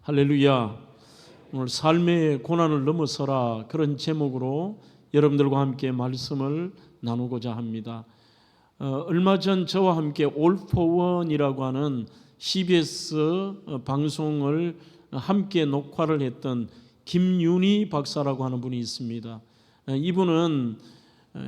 할렐루야. 오늘 삶의 고난을 넘어서라, 그런 제목으로 여러분들과 함께 말씀을 나누고자 합니다. 얼마 전 저와 함께 올포원이라고 하는 CBS 방송을 함께 녹화를 했던 김윤희 박사라고 하는 분이 있습니다. 이분은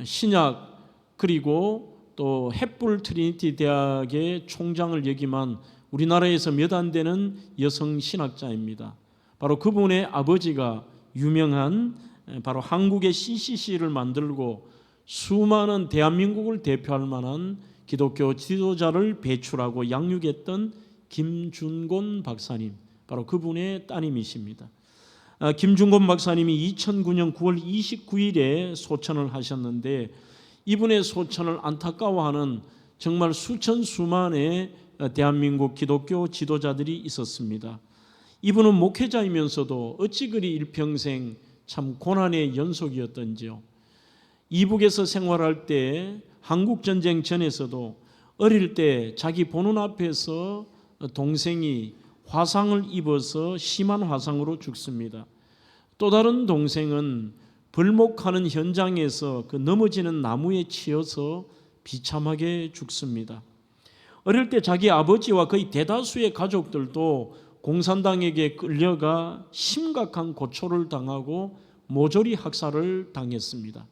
신약 그리고 또 햇불 트리니티 대학의 총장을 역임한 우리나라에서 몇 안 되는 여성 신학자입니다. 바로 그분의 아버지가 유명한 바로 한국의 CCC를 만들고 수많은 대한민국을 대표할 만한 기독교 지도자를 배출하고 양육했던 김준곤 박사님, 바로 그분의 따님이십니다. 김준곤 박사님이 2009년 9월 29일에 소천을 하셨는데, 이분의 소천을 안타까워하는 정말 수천수만의 대한민국 기독교 지도자들이 있었습니다. 이분은 목회자이면서도 어찌 그리 일평생 참 고난의 연속이었던지요. 이북에서 생활할 때 한국전쟁 전에서도 어릴 때 자기 보는 앞에서 동생이 화상을 입어서 심한 화상으로 죽습니다. 또 다른 동생은 벌목하는 현장에서 그 넘어지는 나무에 치여서 비참하게 죽습니다. 어릴 때 자기 아버지와 거의 대다수의 가족들도 공산당에게 끌려가 심각한 고초를 당하고 모조리 학살을 당했습니다.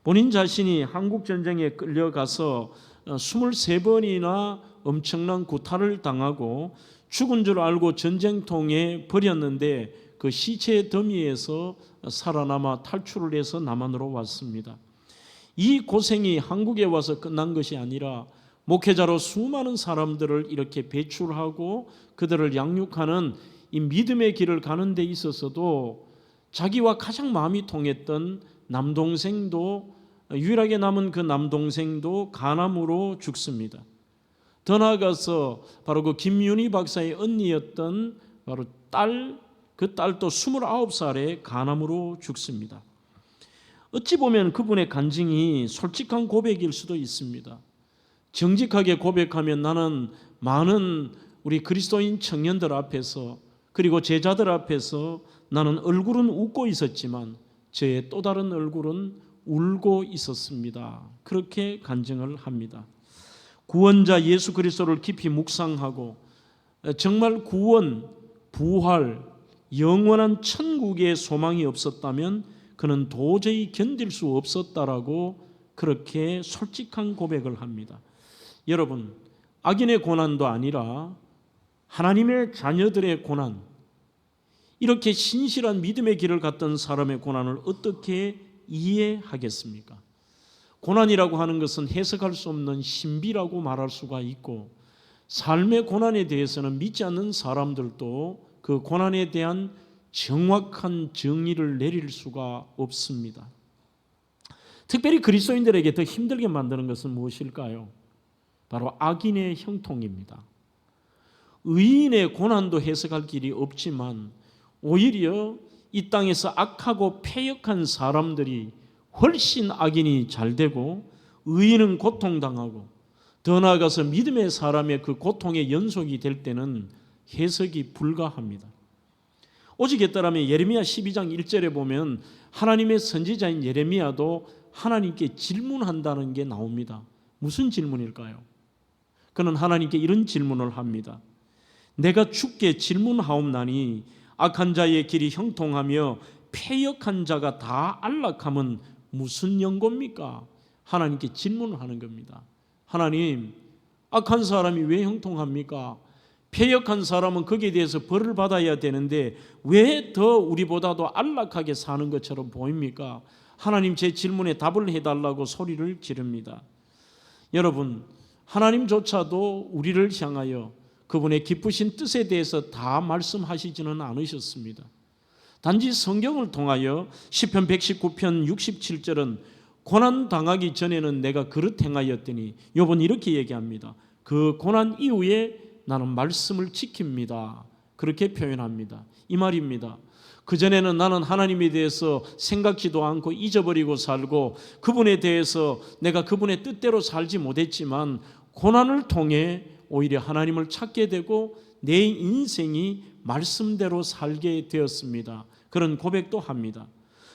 본인 자신이 한국전쟁에 끌려가서 23번이나 엄청난 구타를 당하고 죽은 줄 알고 전쟁통에 버렸는데, 그 시체의 더미에서 살아남아 탈출을 해서 남한으로 왔습니다. 이 고생이 한국에 와서 끝난 것이 아니라 목회자로 수많은 사람들을 이렇게 배출하고 그들을 양육하는 이 믿음의 길을 가는 데 있어서도 자기와 가장 마음이 통했던 남동생도, 유일하게 남은 그 남동생도 간암으로 죽습니다. 더 나아가서 바로 그 김윤희 박사의 언니였던 바로 그 딸도 29살에 간암으로 죽습니다. 어찌 보면 그분의 간증이 솔직한 고백일 수도 있습니다. 정직하게 고백하면 나는 많은 우리 그리스도인 청년들 앞에서 그리고 제자들 앞에서 나는 얼굴은 웃고 있었지만 저의 또 다른 얼굴은 울고 있었습니다. 그렇게 간증을 합니다. 구원자 예수 그리스도를 깊이 묵상하고 정말 구원, 부활, 영원한 천국의 소망이 없었다면 그는 도저히 견딜 수 없었다라고 그렇게 솔직한 고백을 합니다. 여러분, 악인의 고난도 아니라 하나님의 자녀들의 고난, 이렇게 신실한 믿음의 길을 갔던 사람의 고난을 어떻게 이해하겠습니까? 고난이라고 하는 것은 해석할 수 없는 신비라고 말할 수가 있고, 삶의 고난에 대해서는 믿지 않는 사람들도 그 고난에 대한 정확한 정의를 내릴 수가 없습니다. 특별히 그리스도인들에게 더 힘들게 만드는 것은 무엇일까요? 바로 악인의 형통입니다. 의인의 고난도 해석할 길이 없지만 오히려 이 땅에서 악하고 패역한 사람들이 훨씬 악인이 잘 되고 의인은 고통당하고, 더 나아가서 믿음의 사람의 그 고통의 연속이 될 때는 해석이 불가합니다. 오직 했더라면 예레미야 12장 1절에 보면 하나님의 선지자인 예레미야도 하나님께 질문한다는 게 나옵니다. 무슨 질문일까요? 그는 하나님께 이런 질문을 합니다. 내가 주께 질문하옵나니 악한 자의 길이 형통하며 패역한 자가 다 안락함은 무슨 연고입니까? 하나님께 질문을 하는 겁니다. 하나님, 악한 사람이 왜 형통합니까? 패역한 사람은 거기에 대해서 벌을 받아야 되는데 왜 더 우리보다도 안락하게 사는 것처럼 보입니까? 하나님, 제 질문에 답을 해달라고 소리를 지릅니다. 여러분, 하나님조차도 우리를 향하여 그분의 기쁘신 뜻에 대해서 다 말씀하시지는 않으셨습니다. 단지 성경을 통하여 시편 119편 67절은 고난 당하기 전에는 내가 그릇 행하였더니, 욥은 이렇게 얘기합니다. 그 고난 이후에 나는 말씀을 지킵니다. 그렇게 표현합니다. 이 말입니다. 그전에는 나는 하나님에 대해서 생각지도 않고 잊어버리고 살고 그분에 대해서 내가 그분의 뜻대로 살지 못했지만 고난을 통해 오히려 하나님을 찾게 되고 내 인생이 말씀대로 살게 되었습니다. 그런 고백도 합니다.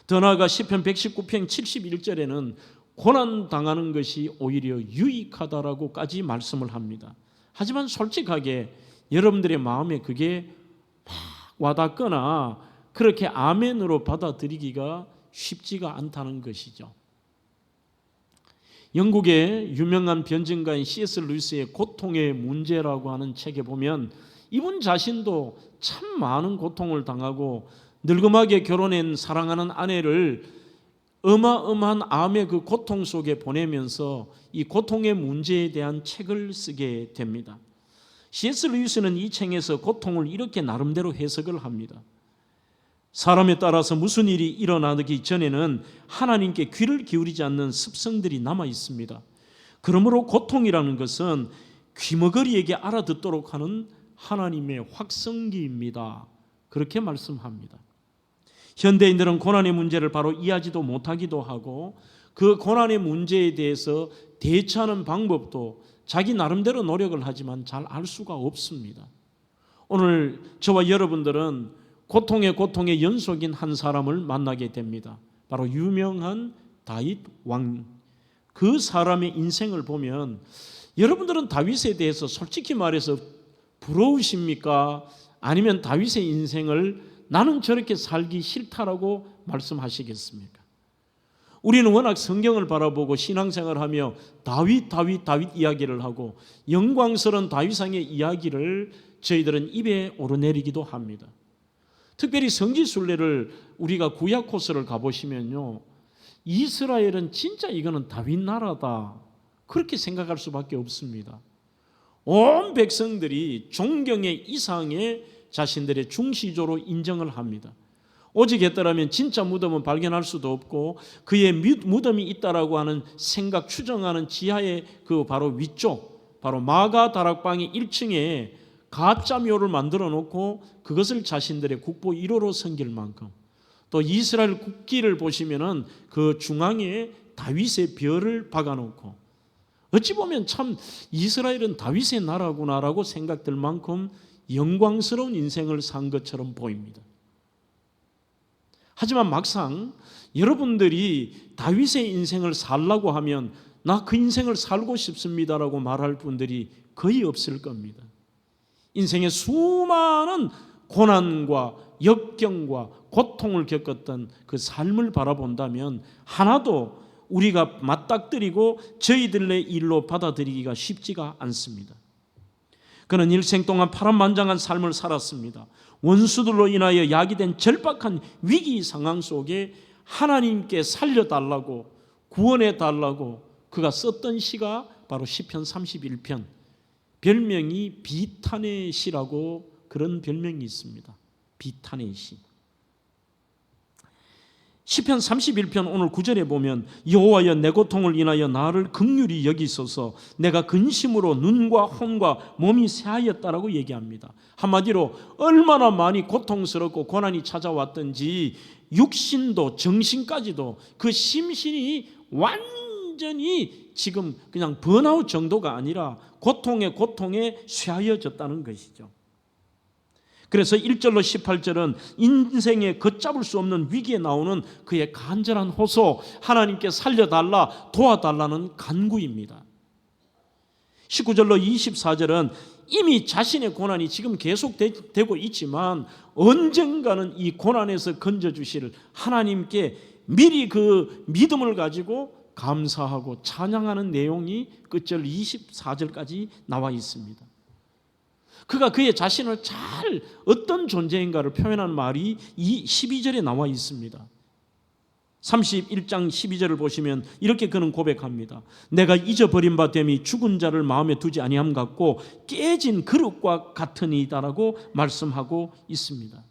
더 나아가 시편 119편 71절에는 고난당하는 것이 오히려 유익하다라고까지 말씀을 합니다. 하지만 솔직하게 여러분들의 마음에 그게 막 와닿거나 그렇게 아멘으로 받아들이기가 쉽지가 않다는 것이죠. 영국의 유명한 변증가인 C.S. 루이스의 고통의 문제라고 하는 책에 보면 이분 자신도 참 많은 고통을 당하고 늙음하게 결혼한 사랑하는 아내를 어마어마한 암의 그 고통 속에 보내면서 이 고통의 문제에 대한 책을 쓰게 됩니다. C.S. 루이스는 이 책에서 고통을 이렇게 나름대로 해석을 합니다. 사람에 따라서 무슨 일이 일어나기 전에는 하나님께 귀를 기울이지 않는 습성들이 남아 있습니다. 그러므로 고통이라는 것은 귀머거리에게 알아듣도록 하는 하나님의 확성기입니다. 그렇게 말씀합니다. 현대인들은 고난의 문제를 바로 이해하지도 못하기도 하고 그 고난의 문제에 대해서 대처하는 방법도 자기 나름대로 노력을 하지만 잘 알 수가 없습니다. 오늘 저와 여러분들은 고통의 연속인 한 사람을 만나게 됩니다. 바로 유명한 다윗 왕. 그 사람의 인생을 보면 여러분들은 다윗에 대해서 솔직히 말해서 부러우십니까? 아니면 다윗의 인생을 나는 저렇게 살기 싫다라고 말씀하시겠습니까? 우리는 워낙 성경을 바라보고 신앙생활을 하며 다윗 이야기를 하고 영광스러운 다윗왕의 이야기를 저희들은 입에 오르내리기도 합니다. 특별히 성지순례를 우리가 구약 코스를 가보시면요, 이스라엘은 진짜 이거는 다윗 나라다 그렇게 생각할 수밖에 없습니다. 온 백성들이 존경의 이상의 자신들의 중시조로 인정을 합니다. 오직 했더라면 진짜 무덤은 발견할 수도 없고 그의 무덤이 있다라고 하는 생각 추정하는 지하의 그 바로 위쪽, 바로 마가 다락방의 1층에 가짜 묘를 만들어 놓고 그것을 자신들의 국보 1호로 섬길 만큼, 또 이스라엘 국기를 보시면은 그 중앙에 다윗의 별을 박아 놓고 어찌 보면 참 이스라엘은 다윗의 나라구나라고 생각될 만큼 영광스러운 인생을 산 것처럼 보입니다. 하지만 막상 여러분들이 다윗의 인생을 살라고 하면 나 그 인생을 살고 싶습니다라고 말할 분들이 거의 없을 겁니다. 인생의 수많은 고난과 역경과 고통을 겪었던 그 삶을 바라본다면 하나도 우리가 맞닥뜨리고 저희들의 일로 받아들이기가 쉽지가 않습니다. 그는 일생 동안 파란만장한 삶을 살았습니다. 원수들로 인하여 야기된 절박한 위기 상황 속에 하나님께 살려달라고 구원해달라고 그가 썼던 시가 바로 시편 31편, 별명이 비탄의 시라고 그런 별명이 있습니다. 비탄의 시. 시편 31편 오늘 9절에 보면 여호와여 내 고통을 인하여 나를 긍휼히 여기소서 내가 근심으로 눈과 혼과 몸이 새하였다라고 얘기합니다. 한마디로 얼마나 많이 고통스럽고 고난이 찾아왔던지 육신도 정신까지도 그 심신이 완전히 지금 그냥 번아웃 정도가 아니라 고통에 쇠하여졌다는 것이죠. 그래서 1절로 18절은 인생에 걷잡을 수 없는 위기에 나오는 그의 간절한 호소, 하나님께 살려달라, 도와달라는 간구입니다. 19절로 24절은 이미 자신의 고난이 지금 계속되고 있지만 언젠가는 이 고난에서 건져주실 하나님께 미리 그 믿음을 가지고 감사하고 찬양하는 내용이 끝절 24절까지 나와 있습니다. 그가 그의 자신을 잘 어떤 존재인가를 표현한 말이 이 12절에 나와 있습니다. 31장 12절을 보시면 이렇게 그는 고백합니다. 내가 잊어버린 바 됨이 죽은 자를 마음에 두지 아니함 같고 깨진 그릇과 같으니다라고 말씀하고 있습니다.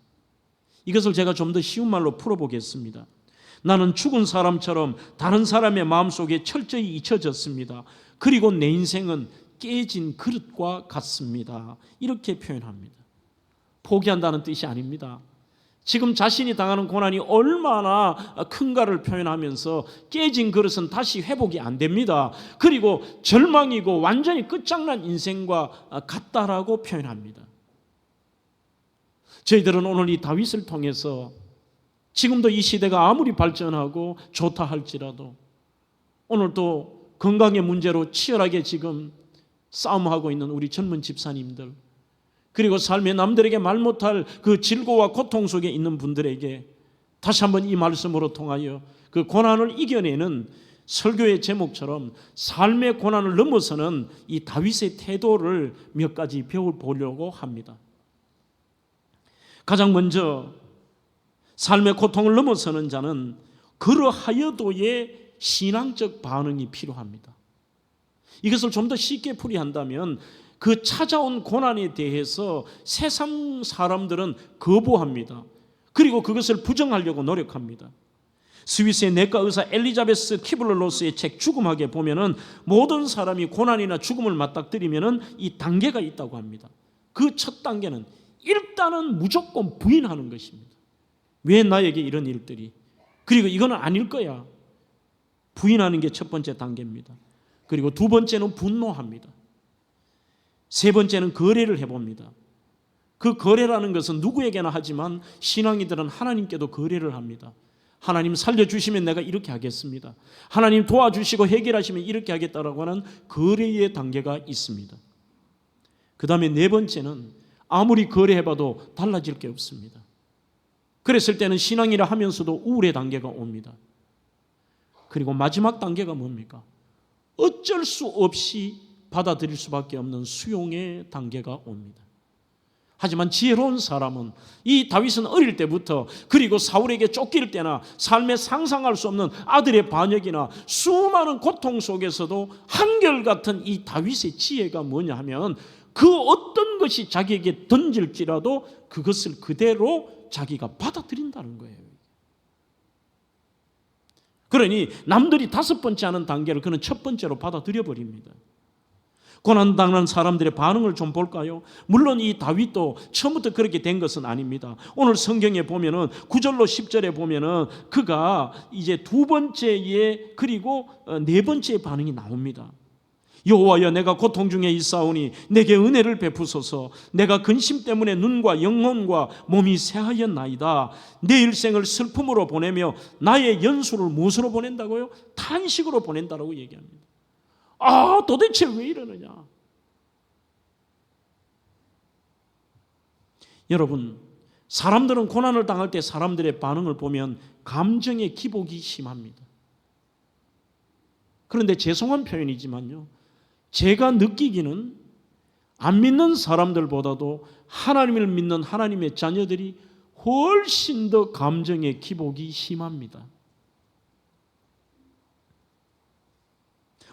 이것을 제가 좀 더 쉬운 말로 풀어보겠습니다. 나는 죽은 사람처럼 다른 사람의 마음속에 철저히 잊혀졌습니다. 그리고 내 인생은 깨진 그릇과 같습니다. 이렇게 표현합니다. 포기한다는 뜻이 아닙니다. 지금 자신이 당하는 고난이 얼마나 큰가를 표현하면서 깨진 그릇은 다시 회복이 안 됩니다. 그리고 절망이고 완전히 끝장난 인생과 같다라고 표현합니다. 저희들은 오늘 이 다윗을 통해서 지금도 이 시대가 아무리 발전하고 좋다 할지라도 오늘도 건강의 문제로 치열하게 지금 싸움하고 있는 우리 젊은 집사님들, 그리고 삶에 남들에게 말 못할 그 질고와 고통 속에 있는 분들에게 다시 한번 이 말씀으로 통하여 그 고난을 이겨내는 설교의 제목처럼 삶의 고난을 넘어서는 이 다윗의 태도를 몇 가지 배워보려고 합니다. 가장 먼저 삶의 고통을 넘어서는 자는 그러하여도의 신앙적 반응이 필요합니다. 이것을 좀 더 쉽게 풀이한다면 그 찾아온 고난에 대해서 세상 사람들은 거부합니다. 그리고 그것을 부정하려고 노력합니다. 스위스의 내과 의사 엘리자베스 키블러로스의 책 죽음학에 보면은 모든 사람이 고난이나 죽음을 맞닥뜨리면은 이 단계가 있다고 합니다. 그 첫 단계는 일단은 무조건 부인하는 것입니다. 왜 나에게 이런 일들이? 그리고 이거는 아닐 거야. 부인하는 게 첫 번째 단계입니다. 그리고 두 번째는 분노합니다. 세 번째는 거래를 해봅니다. 그 거래라는 것은 누구에게나 하지만 신앙이들은 하나님께도 거래를 합니다. 하나님 살려주시면 내가 이렇게 하겠습니다. 하나님 도와주시고 해결하시면 이렇게 하겠다라고 하는 거래의 단계가 있습니다. 그 다음에 네 번째는 아무리 거래해봐도 달라질 게 없습니다. 그랬을 때는 신앙이라 하면서도 우울의 단계가 옵니다. 그리고 마지막 단계가 뭡니까? 어쩔 수 없이 받아들일 수밖에 없는 수용의 단계가 옵니다. 하지만 지혜로운 사람은 이 다윗은 어릴 때부터, 그리고 사울에게 쫓길 때나 삶에 상상할 수 없는 아들의 반역이나 수많은 고통 속에서도 한결같은 이 다윗의 지혜가 뭐냐 하면 그 어떤 것이 자기에게 던질지라도 그것을 그대로 자기가 받아들인다는 거예요. 그러니 남들이 다섯 번째 하는 단계를 그는 첫 번째로 받아들여 버립니다. 고난당한 사람들의 반응을 좀 볼까요? 물론 이 다윗도 처음부터 그렇게 된 것은 아닙니다. 오늘 성경에 보면은 9절로 10절에 보면은 그가 이제 두 번째에 그리고 네 번째의 반응이 나옵니다. 여호와여, 내가 고통 중에 있사오니 내게 은혜를 베푸소서. 내가 근심 때문에 눈과 영혼과 몸이 새하였나이다. 내 일생을 슬픔으로 보내며 나의 연수를 무엇으로 보낸다고요? 탄식으로 보낸다라고 얘기합니다. 도대체 왜 이러느냐? 여러분, 사람들은 고난을 당할 때 사람들의 반응을 보면 감정의 기복이 심합니다. 그런데 죄송한 표현이지만요, 제가 느끼기는 안 믿는 사람들보다도 하나님을 믿는 하나님의 자녀들이 훨씬 더 감정의 기복이 심합니다.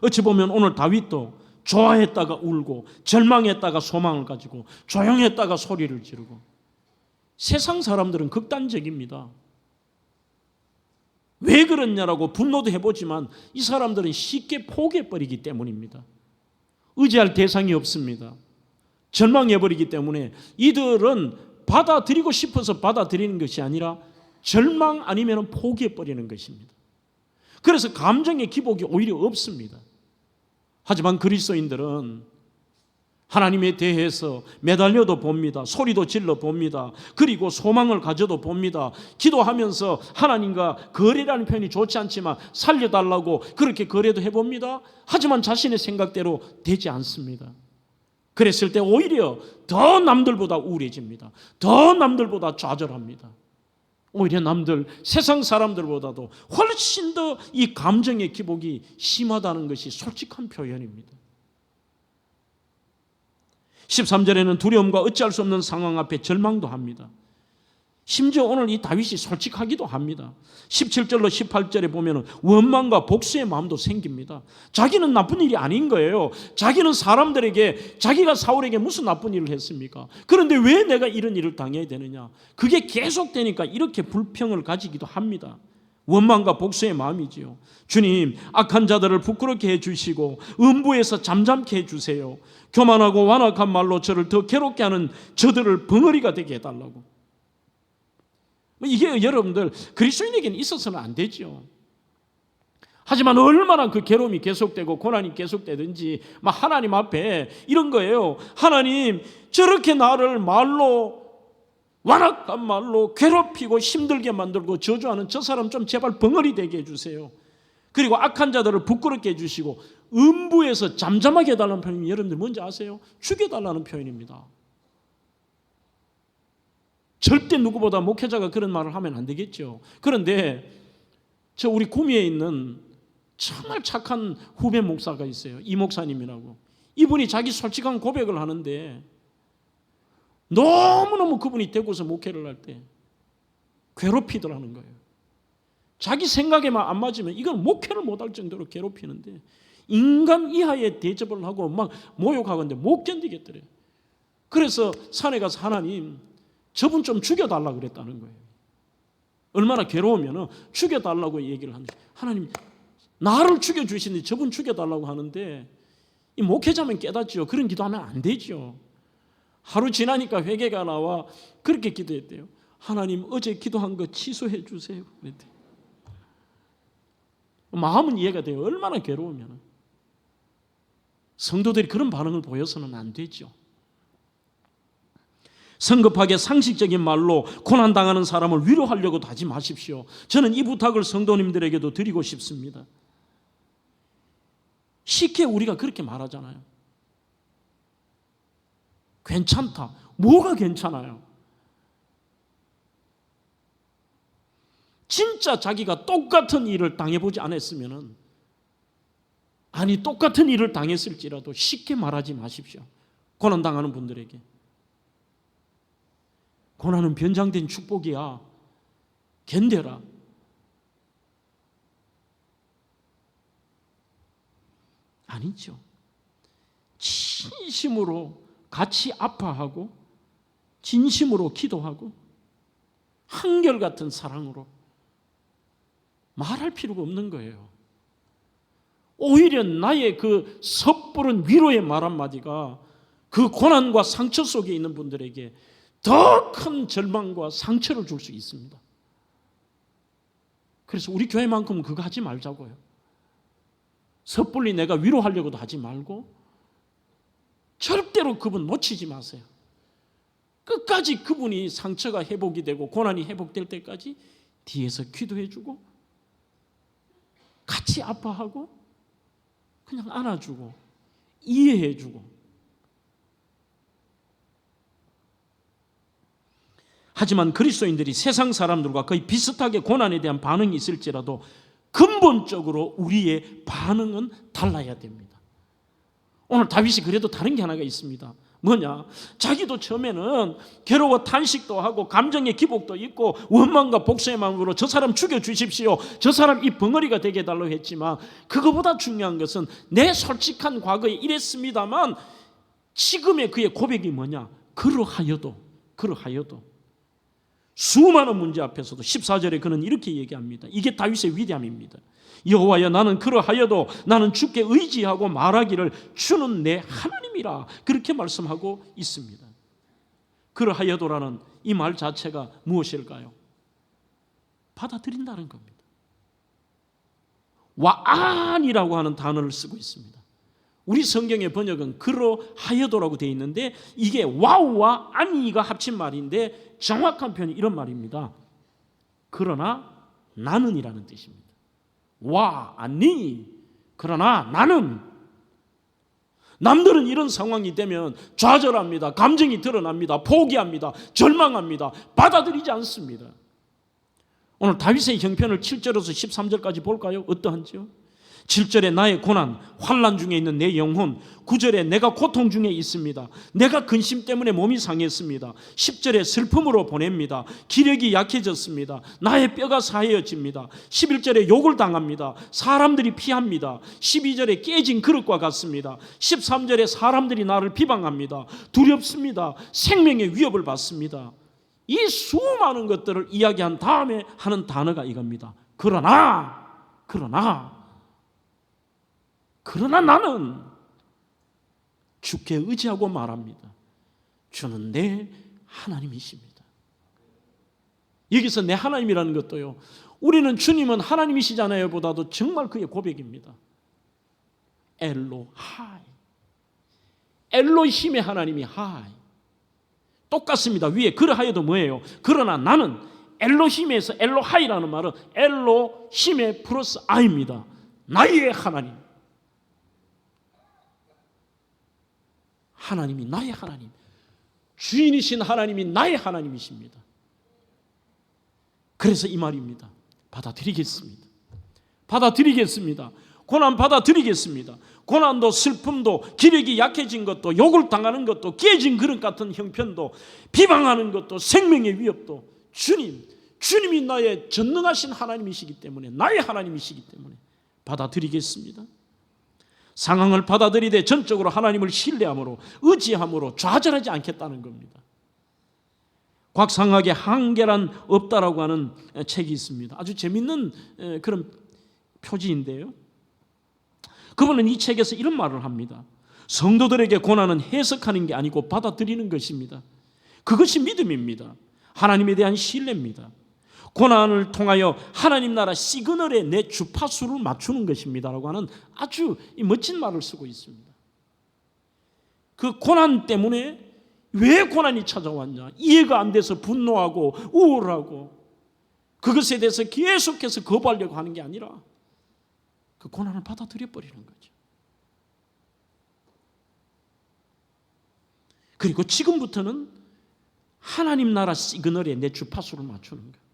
어찌 보면 오늘 다윗도 좋아했다가 울고 절망했다가 소망을 가지고 조용했다가 소리를 지르고, 세상 사람들은 극단적입니다. 왜 그러냐라고 분노도 해보지만 이 사람들은 쉽게 포기해버리기 때문입니다. 의지할 대상이 없습니다. 절망해버리기 때문에 이들은 받아들이고 싶어서 받아들이는 것이 아니라 절망 아니면 포기해버리는 것입니다. 그래서 감정의 기복이 오히려 없습니다. 하지만 그리스도인들은 하나님에 대해서 매달려도 봅니다. 소리도 질러 봅니다. 그리고 소망을 가져도 봅니다. 기도하면서 하나님과 거래라는 표현이 좋지 않지만 살려달라고 그렇게 거래도 해봅니다. 하지만 자신의 생각대로 되지 않습니다. 그랬을 때 오히려 더 남들보다 우울해집니다. 더 남들보다 좌절합니다. 오히려 남들, 세상 사람들보다도 훨씬 더 이 감정의 기복이 심하다는 것이 솔직한 표현입니다. 13절에는 두려움과 어찌할 수 없는 상황 앞에 절망도 합니다. 심지어 오늘 이 다윗이 솔직하기도 합니다. 17절로 18절에 보면 원망과 복수의 마음도 생깁니다. 자기는 나쁜 일이 아닌 거예요. 자기는 사람들에게, 자기가 사울에게 무슨 나쁜 일을 했습니까? 그런데 왜 내가 이런 일을 당해야 되느냐? 그게 계속되니까 이렇게 불평을 가지기도 합니다. 원망과 복수의 마음이지요. 주님, 악한 자들을 부끄럽게 해주시고 음부에서 잠잠케 해주세요. 교만하고 완악한 말로 저를 더 괴롭게 하는 저들을 벙어리가 되게 해달라고. 이게 여러분들 그리스도인에게는 있어서는 안 되죠. 하지만 얼마나 그 괴로움이 계속되고 고난이 계속되든지 막 하나님 앞에 이런 거예요. 하나님, 저렇게 나를 말로, 완악한 말로 괴롭히고 힘들게 만들고 저주하는 저 사람 좀 제발 벙어리 되게 해주세요. 그리고 악한 자들을 부끄럽게 해주시고, 음부에서 잠잠하게 해달라는 표현이 여러분들 뭔지 아세요? 죽여달라는 표현입니다. 절대 누구보다 목회자가 그런 말을 하면 안 되겠죠. 그런데 저 우리 구미에 있는 정말 착한 후배 목사가 있어요. 이 목사님이라고. 이분이 자기 솔직한 고백을 하는데 너무너무 그분이 대구에서 목회를 할 때 괴롭히더라는 거예요. 자기 생각에만 안 맞으면 이건 목회를 못할 정도로 괴롭히는데, 인간 이하의 대접을 하고 막 모욕하는데 못 견디겠더래요. 그래서 산에 가서 하나님, 저분 좀 죽여달라고 그랬다는 거예요. 얼마나 괴로우면 죽여달라고 얘기를 하는데, 하나님 나를 죽여주시는데 저분 죽여달라고 하는데, 이 목회자면 깨닫죠. 그런 기도하면 안 되죠. 하루 지나니까 회개가 나와 그렇게 기도했대요. 하나님, 어제 기도한 거 취소해 주세요. 그랬대요. 마음은 이해가 돼요. 얼마나 괴로우면. 성도들이 그런 반응을 보여서는 안 되죠. 성급하게 상식적인 말로 고난당하는 사람을 위로하려고도 하지 마십시오. 저는 이 부탁을 성도님들에게도 드리고 싶습니다. 쉽게 우리가 그렇게 말하잖아요. 괜찮다. 뭐가 괜찮아요? 진짜 자기가 똑같은 일을 당해보지 않았으면, 아니 똑같은 일을 당했을지라도 쉽게 말하지 마십시오. 고난당하는 분들에게. 고난은 변장된 축복이야. 견뎌라. 아니죠. 진심으로 같이 아파하고 진심으로 기도하고 한결같은 사랑으로 말할 필요가 없는 거예요. 오히려 나의 그 섣부른 위로의 말 한마디가 그 고난과 상처 속에 있는 분들에게 더 큰 절망과 상처를 줄 수 있습니다. 그래서 우리 교회만큼은 그거 하지 말자고요. 섣불리 내가 위로하려고도 하지 말고 절대로 그분 놓치지 마세요. 끝까지 그분이 상처가 회복이 되고 고난이 회복될 때까지 뒤에서 기도해주고 같이 아파하고 그냥 안아주고 이해해주고. 하지만 그리스도인들이 세상 사람들과 거의 비슷하게 고난에 대한 반응이 있을지라도 근본적으로 우리의 반응은 달라야 됩니다. 오늘 다윗이 그래도 다른 게 하나가 있습니다. 뭐냐? 자기도 처음에는 괴로워 탄식도 하고 감정의 기복도 있고 원망과 복수의 마음으로 저 사람 죽여주십시오, 저 사람 이 벙어리가 되게 해달라고 했지만, 그거보다 중요한 것은 내 솔직한 과거에 이랬습니다만 지금의 그의 고백이 뭐냐? 그러하여도 수많은 문제 앞에서도 14절에 그는 이렇게 얘기합니다. 이게 다윗의 위대함입니다. 여호와여, 나는 그러하여도 나는 주께 의지하고 말하기를 주는 내 하나님이라, 그렇게 말씀하고 있습니다. 그러하여도라는 이 말 자체가 무엇일까요? 받아들인다는 겁니다. 와안이라고 하는 단어를 쓰고 있습니다. 우리 성경의 번역은 그러하여도라고 되어 있는데 이게 와우와 아니가 합친 말인데 정확한 표현이 이런 말입니다. 그러나 나는이라는 뜻입니다. 와, 아니, 그러나 나는. 남들은 이런 상황이 되면 좌절합니다. 감정이 드러납니다. 포기합니다. 절망합니다. 받아들이지 않습니다. 오늘 다윗의 형편을 7절에서 13절까지 볼까요? 어떠한지요? 7절에 나의 고난, 환난 중에 있는 내 영혼, 9절에 내가 고통 중에 있습니다. 내가 근심 때문에 몸이 상했습니다. 10절에 슬픔으로 보냅니다. 기력이 약해졌습니다. 나의 뼈가 사해져집니다. 11절에 욕을 당합니다. 사람들이 피합니다. 12절에 깨진 그릇과 같습니다. 13절에 사람들이 나를 비방합니다. 두렵습니다. 생명의 위협을 받습니다. 이 수많은 것들을 이야기한 다음에 하는 단어가 이겁니다. 그러나 나는 주께 의지하고 말합니다. 주는 내 하나님이십니다. 여기서 내 하나님이라는 것도요, 우리는 주님은 하나님이시잖아요 보다도 정말 그의 고백입니다. 엘로하이, 엘로힘의 하나님이 하이, 똑같습니다. 위에 그러하여도 뭐예요? 그러나 나는 엘로힘에서 엘로하이라는 말은 엘로힘의 플러스 아입니다. 나의 하나님, 하나님이 나의 하나님, 주인이신 하나님이 나의 하나님이십니다. 그래서 이 말입니다. 받아들이겠습니다. 받아들이겠습니다. 고난 받아들이겠습니다. 고난도 슬픔도 기력이 약해진 것도 욕을 당하는 것도 깨진 그릇 같은 형편도 비방하는 것도 생명의 위협도 주님이 나의 전능하신 하나님이시기 때문에, 나의 하나님이시기 때문에 받아들이겠습니다. 상황을 받아들이되 전적으로 하나님을 신뢰함으로, 의지함으로 좌절하지 않겠다는 겁니다. 곽상학의 한계란 없다라고 하는 책이 있습니다. 아주 재밌는 그런 표지인데요, 그분은 이 책에서 이런 말을 합니다. 성도들에게 고난은 해석하는 게 아니고 받아들이는 것입니다. 그것이 믿음입니다. 하나님에 대한 신뢰입니다. 고난을 통하여 하나님 나라 시그널에 내 주파수를 맞추는 것입니다 라고 하는 아주 멋진 말을 쓰고 있습니다. 그 고난 때문에 왜 고난이 찾아왔냐, 이해가 안 돼서 분노하고 우울하고 그것에 대해서 계속해서 거부하려고 하는 게 아니라 그 고난을 받아들여 버리는 거죠. 그리고 지금부터는 하나님 나라 시그널에 내 주파수를 맞추는 거예요.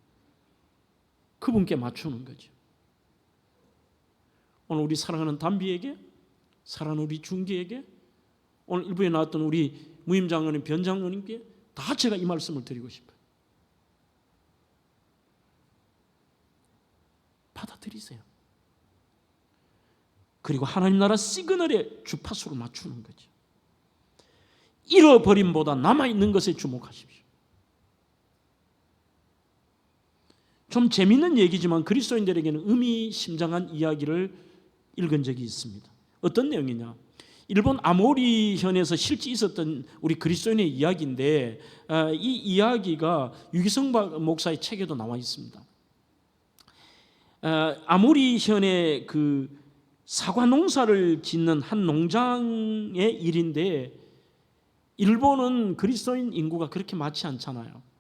그분께 맞추는 거죠. 오늘 우리 사랑하는 담비에게, 사랑하는 우리 중기에게, 오늘 일부에 나왔던 우리 무임장로님, 변장로님께 다 제가 이 말씀을 드리고 싶어요. 받아들이세요. 그리고 하나님 나라 시그널에 주파수를 맞추는 거죠. 잃어버림보다 남아있는 것에 주목하십시오. 좀 재미있는 얘기지만 그리스도인들에게는 의미심장한 이야기를 읽은 적이 있습니다. 어떤 내용이냐, 일본 아모리현에서 실제 있었던 우리 그리스도인의 이야기인데, 이 이야기가 유기성 목사의 책에도 나와 있습니다. 아모리현의 그 사과 농사를 짓는 한 농장의 일인데, 일본은 그리스도인 인구가 그렇게 많지 않잖아요.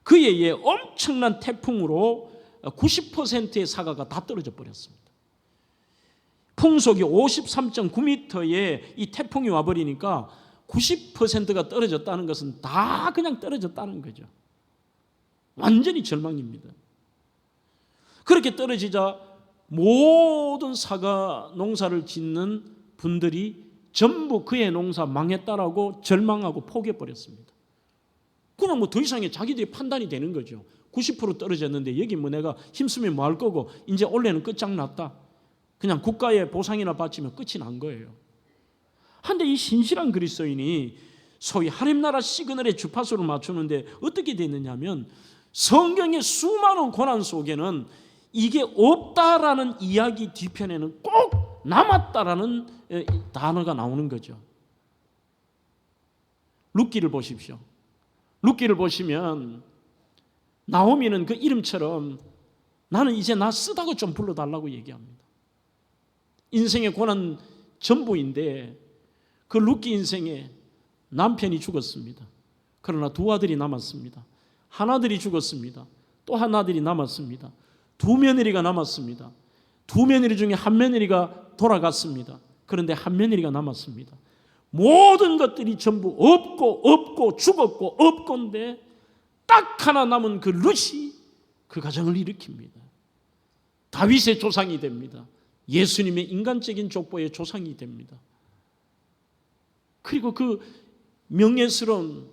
그 해에 엄청난 태풍으로 90%의 사과가 다 떨어져 버렸습니다. 풍속이 53.9m에 이 태풍이 와버리니까 90%가 떨어졌다는 것은 다 그냥 떨어졌다는 거죠. 완전히 절망입니다. 그렇게 떨어지자 모든 사과 농사를 짓는 분들이 전부 그의 농사 망했다라고 절망하고 포기해버렸습니다. 그러면 뭐 더 이상의 자기들이 판단이 되는 거죠. 90% 떨어졌는데 여기 뭐 내가 힘쓰면 뭐 할 거고, 이제 올해는 끝장났다, 그냥 국가의 보상이나 받치면 끝이 난 거예요. 한데 이 신실한 그리스도인이 소위 하나님 나라 시그널의 주파수를 맞추는데 어떻게 됐느냐면, 성경의 수많은 고난 속에는 이게 없다라는 이야기 뒤편에는 꼭 남았다라는 단어가 나오는 거죠. 룻기를 보십시오. 룻기를 보시면 나오미는 그 이름처럼 나는 이제 나 쓰다고 좀 불러달라고 얘기합니다. 인생의 고난 전부인데 그 룻기 인생에 남편이 죽었습니다. 그러나 두 아들이 남았습니다. 한 아들이 죽었습니다. 또 한 아들이 남았습니다. 두 며느리가 남았습니다. 두 며느리 중에 한 며느리가 돌아갔습니다. 그런데 한 며느리가 남았습니다. 모든 것들이 전부 없고 죽었고 없건데 딱 하나 남은 그 룻이 그 가정을 일으킵니다. 다윗의 조상이 됩니다. 예수님의 인간적인 족보의 조상이 됩니다. 그리고 그 명예스러운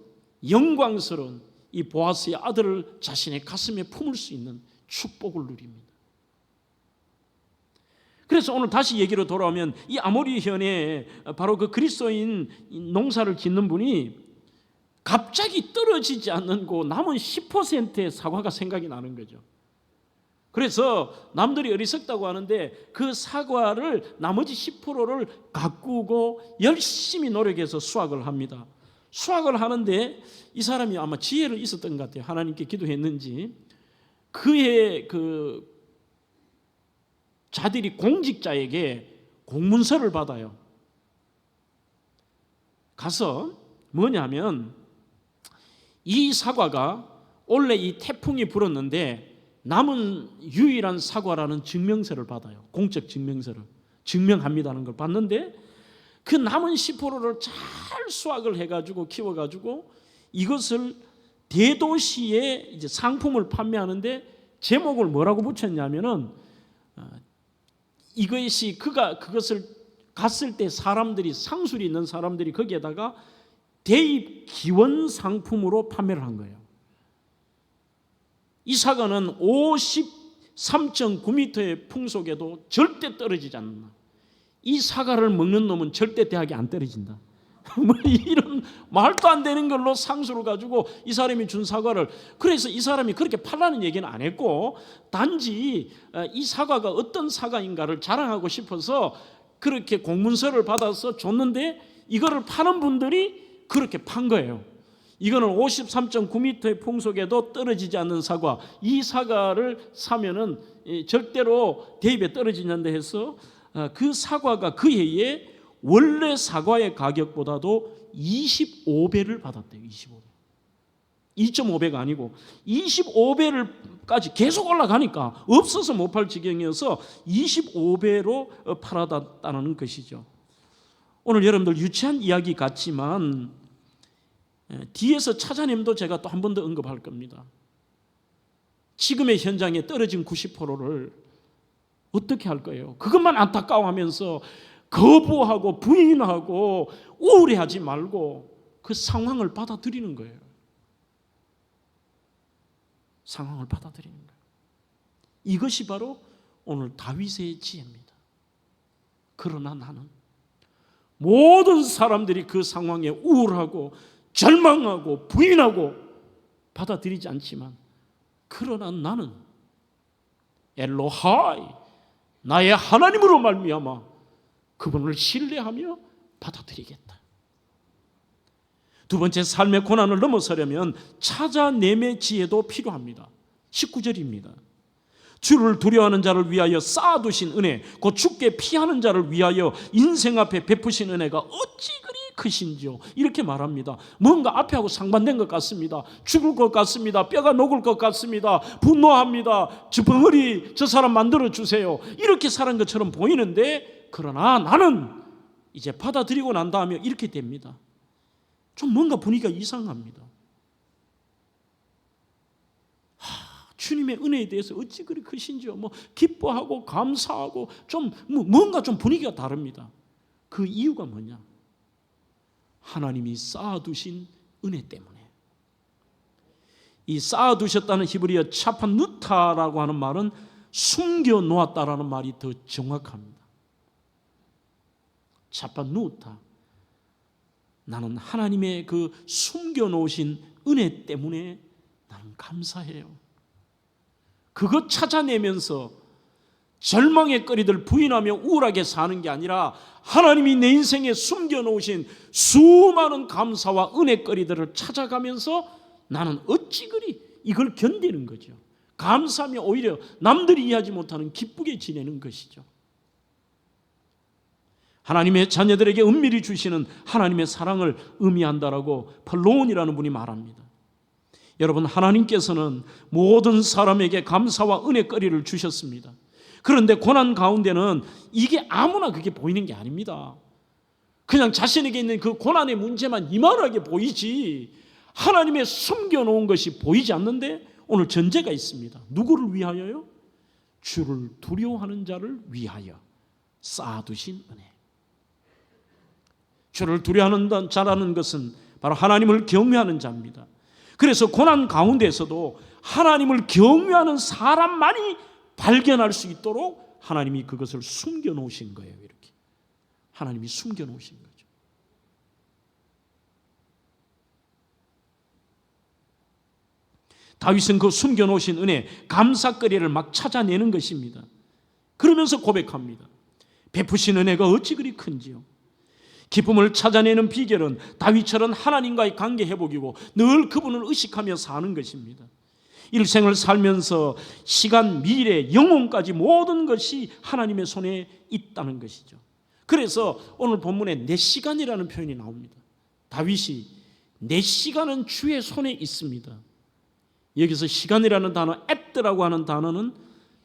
영광스러운 이 보아스의 아들을 자신의 가슴에 품을 수 있는 축복을 누립니다. 그래서 오늘 다시 얘기로 돌아오면 이 아모리현에 바로 그 그리스도인 농사를 짓는 분이 갑자기 떨어지지 않고 남은 10%의 사과가 생각이 나는 거죠. 그래서 남들이 어리석다고 하는데 그 사과를 나머지 10%를 가꾸고 열심히 노력해서 수확을 합니다. 수확을 하는데 이 사람이 아마 지혜를 있었던 것 같아요. 하나님께 기도했는지 그의 그 자들이 공직자에게 공문서를 받아요. 가서 뭐냐면 이 사과가 원래 이 태풍이 불었는데 남은 유일한 사과라는 증명서를 받아요. 공적 증명서를 증명합니다는 걸 받는데 그 남은 10%를 잘 수확을 해가지고 키워가지고 이것을 대도시에 이제 상품을 판매하는데 제목을 뭐라고 붙였냐면은 이것이 그것을 갔을 때 사람들이 상술이 있는 사람들이 거기에다가 대입 기원 상품으로 판매를 한 거예요. 이 사과는 53.9m의 풍속에도 절대 떨어지지 않는다. 이 사과를 먹는 놈은 절대 대학에 안 떨어진다. 뭐 이런 말도 안 되는 걸로 상수를 가지고 이 사람이 준 사과를, 그래서 이 사람이 그렇게 팔라는 얘기는 안 했고 단지 이 사과가 어떤 사과인가를 자랑하고 싶어서 그렇게 공문서를 받아서 줬는데 이거를 파는 분들이 그렇게 판 거예요. 이거는 53.9m의 풍속에도 떨어지지 않는 사과, 이 사과를 사면은 절대로 대입에 떨어지지 않는다 해서 그 사과가 그 해에 원래 사과의 가격보다도 25배를 받았대요. 25배. 2.5배가 아니고 25배를까지 계속 올라가니까 없어서 못 팔 지경이어서 25배로 팔아das다는 것이죠. 오늘 여러분들 유치한 이야기 같지만 뒤에서 찾아냄도 제가 또 한 번 더 언급할 겁니다. 지금의 현장에 떨어진 90%를 어떻게 할 거예요? 그것만 안타까워하면서 거부하고 부인하고 우울해하지 말고 그 상황을 받아들이는 거예요. 상황을 받아들이는 거예요. 이것이 바로 오늘 다윗의 지혜입니다. 그러나 나는 모든 사람들이 그 상황에 우울하고 절망하고 부인하고 받아들이지 않지만 그러나 나는 엘로하이 나의 하나님으로 말미암아 그분을 신뢰하며 받아들이겠다. 두 번째, 삶의 고난을 넘어서려면 찾아냄의 지혜도 필요합니다. 19절입니다. 주를 두려워하는 자를 위하여 쌓아두신 은혜, 곧 주께 피하는 자를 위하여 인생 앞에 베푸신 은혜가 어찌 그리 크신지요. 이렇게 말합니다. 뭔가 앞에하고 상반된 것 같습니다. 죽을 것 같습니다. 뼈가 녹을 것 같습니다. 분노합니다. 저 벙어리 저 사람 만들어주세요. 이렇게 살은 것처럼 보이는데 그러나 나는 이제 받아들이고 난 다음에 이렇게 됩니다. 좀 뭔가 분위기가 이상합니다. 주님의 은혜에 대해서 어찌 그리 크신지요. 뭐 기뻐하고 감사하고 좀 뭔가 좀 분위기가 다릅니다. 그 이유가 뭐냐? 하나님이 쌓아두신 은혜 때문에. 이 쌓아두셨다는 히브리어 차판누타라고 하는 말은 숨겨놓았다라는 말이 더 정확합니다. 차판누타. 나는 하나님의 그 숨겨놓으신 은혜 때문에 나는 감사해요. 그것 찾아내면서 절망의 거리들 부인하며 우울하게 사는 게 아니라 하나님이 내 인생에 숨겨놓으신 수많은 감사와 은혜 거리들을 찾아가면서 나는 어찌 그리 이걸 견디는 거죠. 감사하며 오히려 남들이 이해하지 못하는 기쁘게 지내는 것이죠. 하나님의 자녀들에게 은밀히 주시는 하나님의 사랑을 의미한다라고 펄로온이라는 분이 말합니다. 여러분, 하나님께서는 모든 사람에게 감사와 은혜거리를 주셨습니다. 그런데 고난 가운데는 이게 아무나 그게 보이는 게 아닙니다. 그냥 자신에게 있는 그 고난의 문제만 이만하게 보이지 하나님의 숨겨놓은 것이 보이지 않는데 오늘 전제가 있습니다. 누구를 위하여요? 주를 두려워하는 자를 위하여 쌓아두신 은혜. 주를 두려워하는 자라는 것은 바로 하나님을 경외하는 자입니다. 그래서 고난 가운데서도 하나님을 경외하는 사람만이 발견할 수 있도록 하나님이 그것을 숨겨놓으신 거예요. 이렇게 하나님이 숨겨놓으신 거죠. 다윗은 그 숨겨놓으신 은혜, 감사거리를 막 찾아내는 것입니다. 그러면서 고백합니다. 베푸신 은혜가 어찌 그리 큰지요. 기쁨을 찾아내는 비결은 다윗처럼 하나님과의 관계 회복이고 늘 그분을 의식하며 사는 것입니다. 일생을 살면서 시간, 미래, 영혼까지 모든 것이 하나님의 손에 있다는 것이죠. 그래서 오늘 본문에 내 시간이라는 표현이 나옵니다. 다윗이 내 시간은 주의 손에 있습니다. 여기서 시간이라는 단어, at라고 하는 단어는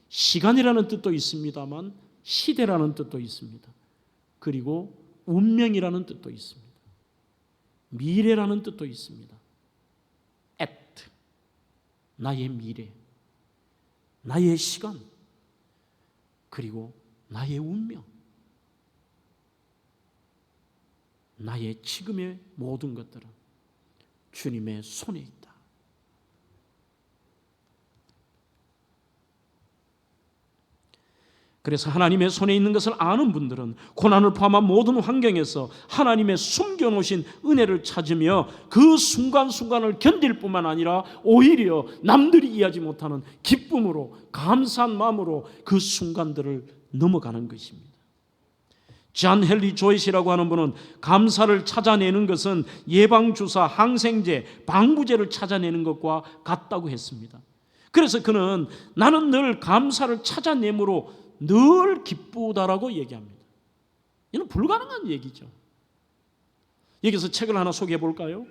시간이라는 뜻도 있습니다만 시대라는 뜻도 있습니다. 그리고 운명이라는 뜻도 있습니다. 미래라는 뜻도 있습니다. at, 나의 미래, 나의 시간, 그리고 나의 운명, 나의 지금의 모든 것들은 주님의 손에 있다. 그래서 하나님의 손에 있는 것을 아는 분들은 고난을 포함한 모든 환경에서 하나님의 숨겨놓으신 은혜를 찾으며 그 순간순간을 견딜 뿐만 아니라 오히려 남들이 이해하지 못하는 기쁨으로, 감사한 마음으로 그 순간들을 넘어가는 것입니다. 존 헨리 조이시라고 하는 분은 감사를 찾아내는 것은 예방주사, 항생제, 방부제를 찾아내는 것과 같다고 했습니다. 그래서 그는 나는 늘 감사를 찾아내므로 늘 기쁘다라고 얘기합니다. 이는 불가능한 얘기죠. 여기서 책을 하나 소개해 볼까요?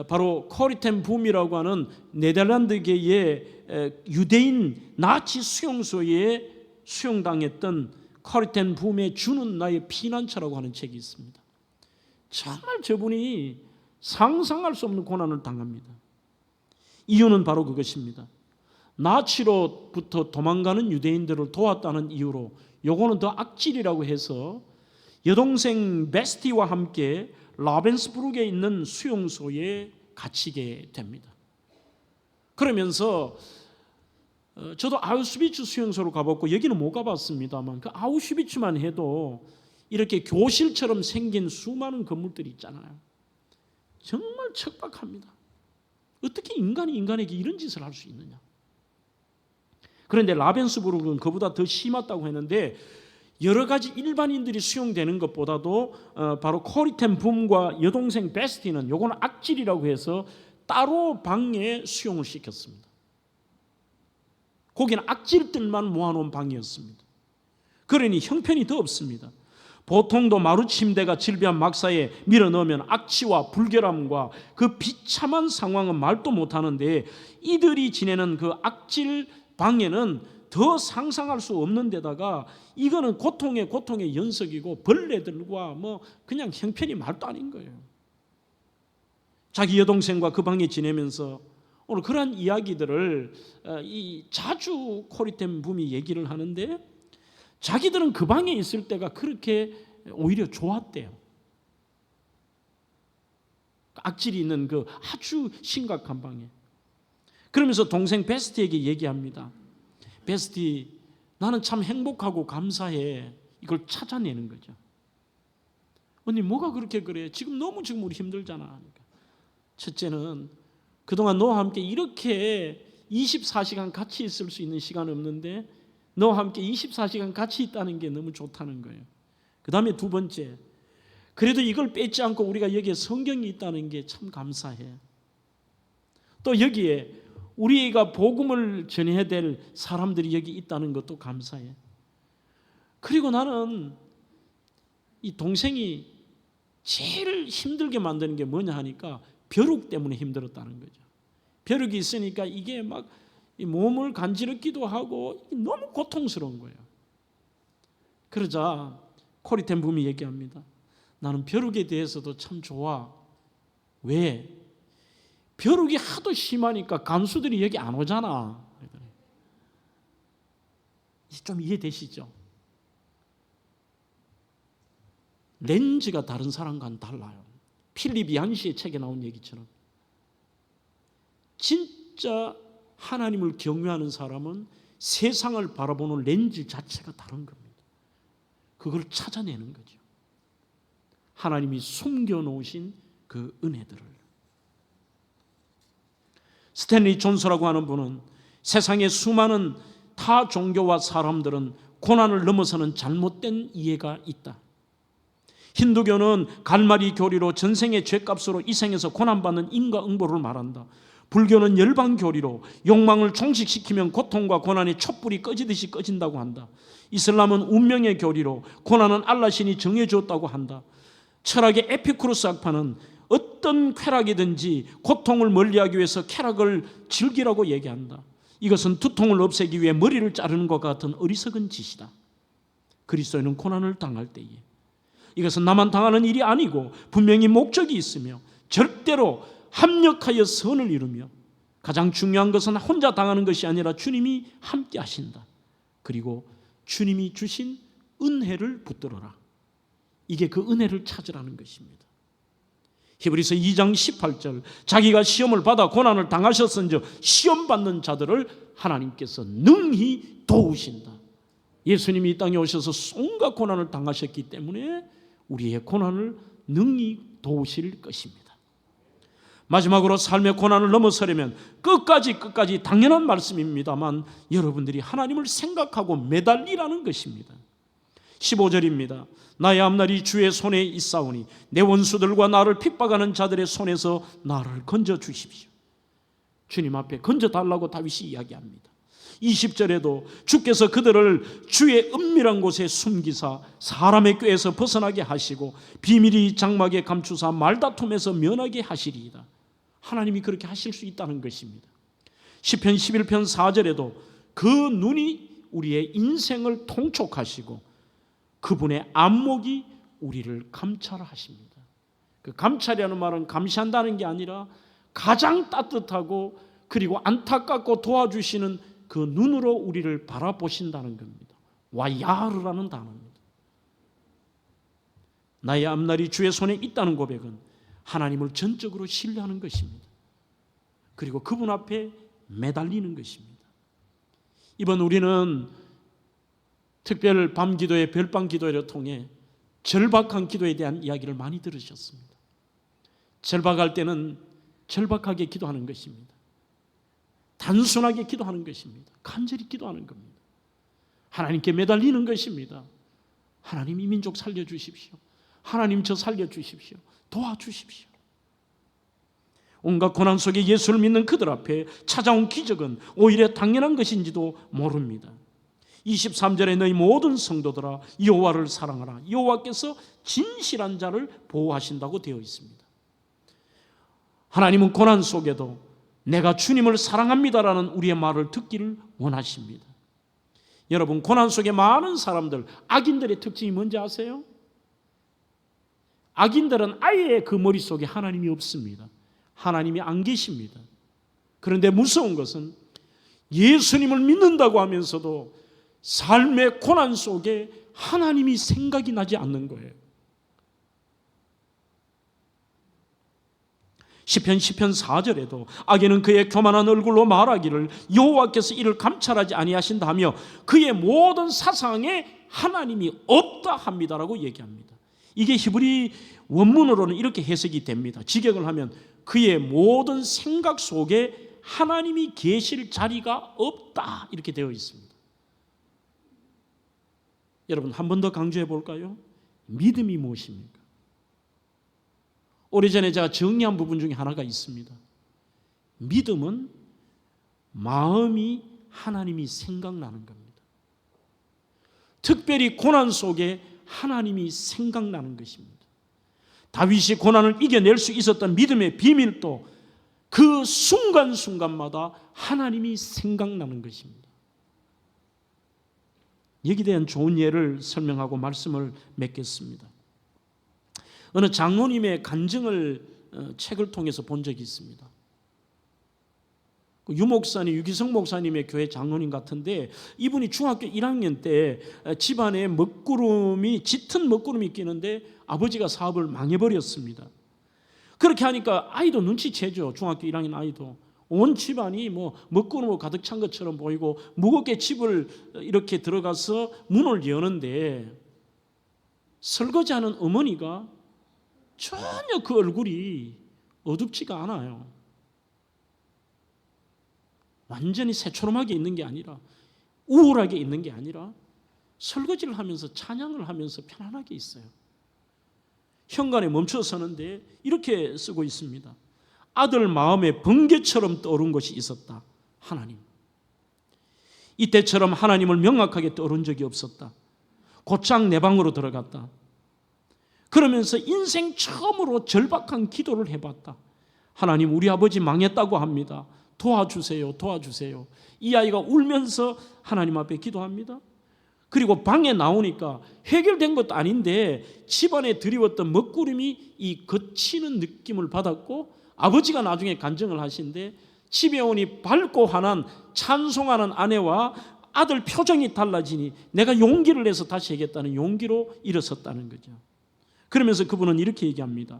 바로 코리 텐 붐이라고 하는 네덜란드계의 유대인 나치 수용소에 수용당했던 코리 텐 붐의 주는 나의 피난처라고 하는 책이 있습니다. 정말 저분이 상상할 수 없는 고난을 당합니다. 이유는 바로 그것입니다. 나치로부터 도망가는 유대인들을 도왔다는 이유로, 요거는 더 악질이라고 해서 여동생 베스티와 함께 라벤스부르크에 있는 수용소에 갇히게 됩니다. 그러면서 저도 아우슈비츠 수용소로 가봤고 여기는 못 가봤습니다만 그 아우슈비츠만 해도 이렇게 교실처럼 생긴 수많은 건물들이 있잖아요. 정말 척박합니다. 어떻게 인간이 인간에게 이런 짓을 할 수 있느냐. 그런데 라벤스부르크는 그보다 더 심했다고 했는데 여러 가지 일반인들이 수용되는 것보다도 바로 코리 텐 붐과 여동생 베스티는 요거는 악질이라고 해서 따로 방에 수용을 시켰습니다. 거기는 악질들만 모아놓은 방이었습니다. 그러니 형편이 더 없습니다. 보통도 마루침대가 질비한 막사에 밀어넣으면 악취와 불결함과 그 비참한 상황은 말도 못하는데 이들이 지내는 그 악질 방에는 더 상상할 수 없는 데다가 이거는 고통의 연속이고 벌레들과 뭐 그냥 형편이 말도 아닌 거예요. 자기 여동생과 그 방에 지내면서 오늘 그러한 이야기들을 자주 코리 텐 붐이 얘기를 하는데 자기들은 그 방에 있을 때가 그렇게 오히려 좋았대요. 악질이 있는 그 아주 심각한 방에. 그러면서 동생 베스티에게 얘기합니다. 베스티, 나는 참 행복하고 감사해. 이걸 찾아내는 거죠. 언니 뭐가 그렇게 그래? 지금 우리 힘들잖아. 첫째는 그동안 너와 함께 이렇게 24시간 같이 있을 수 있는 시간 없는데 너와 함께 24시간 같이 있다는 게 너무 좋다는 거예요. 그 다음에 두 번째, 그래도 이걸 뺏지 않고 우리가 여기에 성경이 있다는 게 참 감사해. 또 여기에 우리가 복음을 전해야 될 사람들이 여기 있다는 것도 감사해. 그리고 나는 이 동생이 제일 힘들게 만드는 게 뭐냐 하니까 벼룩 때문에 힘들었다는 거죠. 벼룩이 있으니까 이게 막 몸을 간지럽기도 하고 너무 고통스러운 거예요. 그러자 코리 텐 붐이 얘기합니다. 나는 벼룩에 대해서도 참 좋아. 왜? 벼룩이 하도 심하니까 간수들이 여기 안 오잖아. 좀 이해되시죠? 렌즈가 다른 사람과는 달라요. 필립 얀시의 책에 나온 얘기처럼 진짜 하나님을 경외하는 사람은 세상을 바라보는 렌즈 자체가 다른 겁니다. 그걸 찾아내는 거죠. 하나님이 숨겨놓으신 그 은혜들을. 스탠리 존스라고 하는 분은 세상의 수많은 타 종교와 사람들은 고난을 넘어서는 잘못된 이해가 있다. 힌두교는 갈마리 교리로 전생의 죄값으로 이 생에서 고난받는 인과응보를 말한다. 불교는 열방교리로 욕망을 종식시키면 고통과 고난의 촛불이 꺼지듯이 꺼진다고 한다. 이슬람은 운명의 교리로 고난은 알라신이 정해주었다고 한다. 철학의 에피쿠로스 학파는 어떤 쾌락이든지 고통을 멀리하기 위해서 쾌락을 즐기라고 얘기한다. 이것은 두통을 없애기 위해 머리를 자르는 것과 같은 어리석은 짓이다. 그리스도인은 고난을 당할 때에 이것은 나만 당하는 일이 아니고 분명히 목적이 있으며 절대로 합력하여 선을 이루며 가장 중요한 것은 혼자 당하는 것이 아니라 주님이 함께 하신다. 그리고 주님이 주신 은혜를 붙들어라. 이게 그 은혜를 찾으라는 것입니다. 히브리서 2장 18절 자기가 시험을 받아 고난을 당하셨은즉 시험 받는 자들을 하나님께서 능히 도우신다. 예수님이 이 땅에 오셔서 온갖 고난을 당하셨기 때문에 우리의 고난을 능히 도우실 것입니다. 마지막으로 삶의 고난을 넘어서려면 끝까지 당연한 말씀입니다만 여러분들이 하나님을 생각하고 매달리라는 것입니다. 15절입니다. 나의 앞날이 주의 손에 있사오니 내 원수들과 나를 핍박하는 자들의 손에서 나를 건져주십시오. 주님 앞에 건져달라고 다윗이 이야기합니다. 20절에도 주께서 그들을 주의 은밀한 곳에 숨기사 사람의 꾀에서 벗어나게 하시고 비밀이 장막에 감추사 말다툼에서 면하게 하시리이다. 하나님이 그렇게 하실 수 있다는 것입니다. 시편 11편 4절에도 그 눈이 우리의 인생을 통촉하시고 그분의 안목이 우리를 감찰하십니다. 그 감찰이라는 말은 감시한다는 게 아니라 가장 따뜻하고 그리고 안타깝고 도와주시는 그 눈으로 우리를 바라보신다는 겁니다. 와야르라는 단어입니다. 나의 앞날이 주의 손에 있다는 고백은 하나님을 전적으로 신뢰하는 것입니다. 그리고 그분 앞에 매달리는 것입니다. 이번 우리는 특별 밤기도의 별밤 기도회를 통해 절박한 기도에 대한 이야기를 많이 들으셨습니다. 절박할 때는 절박하게 기도하는 것입니다. 단순하게 기도하는 것입니다. 간절히 기도하는 겁니다. 하나님께 매달리는 것입니다. 하나님 이 민족 살려주십시오. 하나님 저 살려주십시오. 도와주십시오. 온갖 고난 속에 예수를 믿는 그들 앞에 찾아온 기적은 오히려 당연한 것인지도 모릅니다. 23절에 너희 모든 성도들아 여호와를 사랑하라. 여호와께서 진실한 자를 보호하신다고 되어 있습니다. 하나님은 고난 속에도 내가 주님을 사랑합니다라는 우리의 말을 듣기를 원하십니다. 여러분, 고난 속에 많은 사람들, 악인들의 특징이 뭔지 아세요? 악인들은 아예 그 머릿속에 하나님이 없습니다. 하나님이 안 계십니다. 그런데 무서운 것은 예수님을 믿는다고 하면서도 삶의 고난 속에 하나님이 생각이 나지 않는 거예요. 시편 4절에도 악인은 그의 교만한 얼굴로 말하기를 여호와께서 이를 감찰하지 아니하신다 하며 그의 모든 사상에 하나님이 없다 합니다라고 얘기합니다. 이게 히브리 원문으로는 이렇게 해석이 됩니다. 직역을 하면 그의 모든 생각 속에 하나님이 계실 자리가 없다 이렇게 되어 있습니다. 여러분, 한 번 더 강조해 볼까요? 믿음이 무엇입니까? 오래전에 제가 정리한 부분 중에 하나가 있습니다. 믿음은 마음이 하나님이 생각나는 겁니다. 특별히 고난 속에 하나님이 생각나는 것입니다. 다윗이 고난을 이겨낼 수 있었던 믿음의 비밀도 그 순간순간마다 하나님이 생각나는 것입니다. 여기에 대한 좋은 예를 설명하고 말씀을 맺겠습니다. 어느 장로님의 간증을 책을 통해서 본 적이 있습니다. 유기성 목사님의 교회 장로님 같은데 이분이 중학교 1학년 때 집안에 짙은 먹구름이 끼는데 아버지가 사업을 망해버렸습니다. 그렇게 하니까 아이도 눈치채죠. 중학교 1학년 아이도. 온 집안이 먹구름으로 가득 찬 것처럼 보이고 무겁게 집을 이렇게 들어가서 문을 여는데 설거지하는 어머니가 전혀 그 얼굴이 어둡지가 않아요. 완전히 새초롬하게 있는 게 아니라 우울하게 있는 게 아니라 설거지를 하면서 찬양을 하면서 편안하게 있어요. 현관에 멈춰 서는데 이렇게 쓰고 있습니다. 아들 마음에 번개처럼 떠오른 것이 있었다. 하나님. 이때처럼 하나님을 명확하게 떠오른 적이 없었다. 곧장 내 방으로 들어갔다. 그러면서 인생 처음으로 절박한 기도를 해봤다. 하나님, 우리 아버지 망했다고 합니다. 도와주세요, 도와주세요. 이 아이가 울면서 하나님 앞에 기도합니다. 그리고 방에 나오니까 해결된 것도 아닌데 집안에 드리웠던 먹구름이 이 거치는 느낌을 받았고, 아버지가 나중에 간증을 하신데 집에 오니 밝고 환한 찬송하는 아내와 아들 표정이 달라지니 내가 용기를 내서 다시 하겠다는 용기로 일어섰다는 거죠. 그러면서 그분은 이렇게 얘기합니다.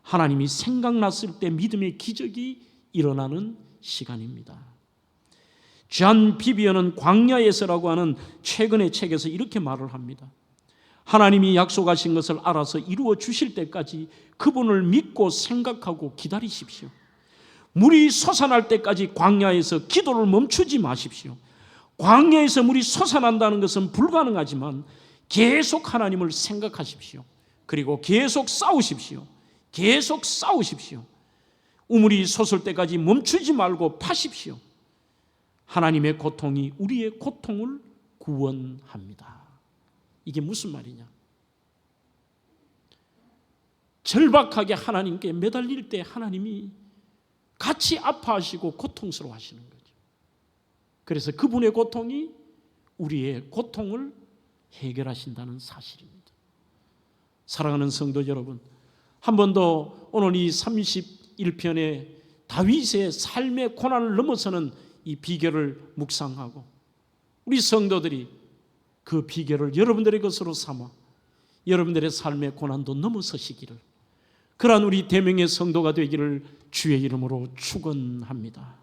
하나님이 생각났을 때 믿음의 기적이 일어나는 시간입니다. 존 비비어는 광야에서라고 하는 최근의 책에서 이렇게 말을 합니다. 하나님이 약속하신 것을 알아서 이루어 주실 때까지 그분을 믿고 생각하고 기다리십시오. 물이 솟아날 때까지 광야에서 기도를 멈추지 마십시오. 광야에서 물이 솟아난다는 것은 불가능하지만 계속 하나님을 생각하십시오. 그리고 계속 싸우십시오. 계속 싸우십시오. 우물이 솟을 때까지 멈추지 말고 파십시오. 하나님의 고통이 우리의 고통을 구원합니다. 이게 무슨 말이냐? 절박하게 하나님께 매달릴 때 하나님이 같이 아파하시고 고통스러워하시는 거죠. 그래서 그분의 고통이 우리의 고통을 해결하신다는 사실입니다. 사랑하는 성도 여러분, 한 번 더 오늘 이 31편의 다윗의 삶의 고난을 넘어서는 이 비결을 묵상하고 우리 성도들이 그 비결을 여러분들의 것으로 삼아 여러분들의 삶의 고난도 넘어서시기를, 그러한 우리 대명의 성도가 되기를 주의 이름으로 축원합니다.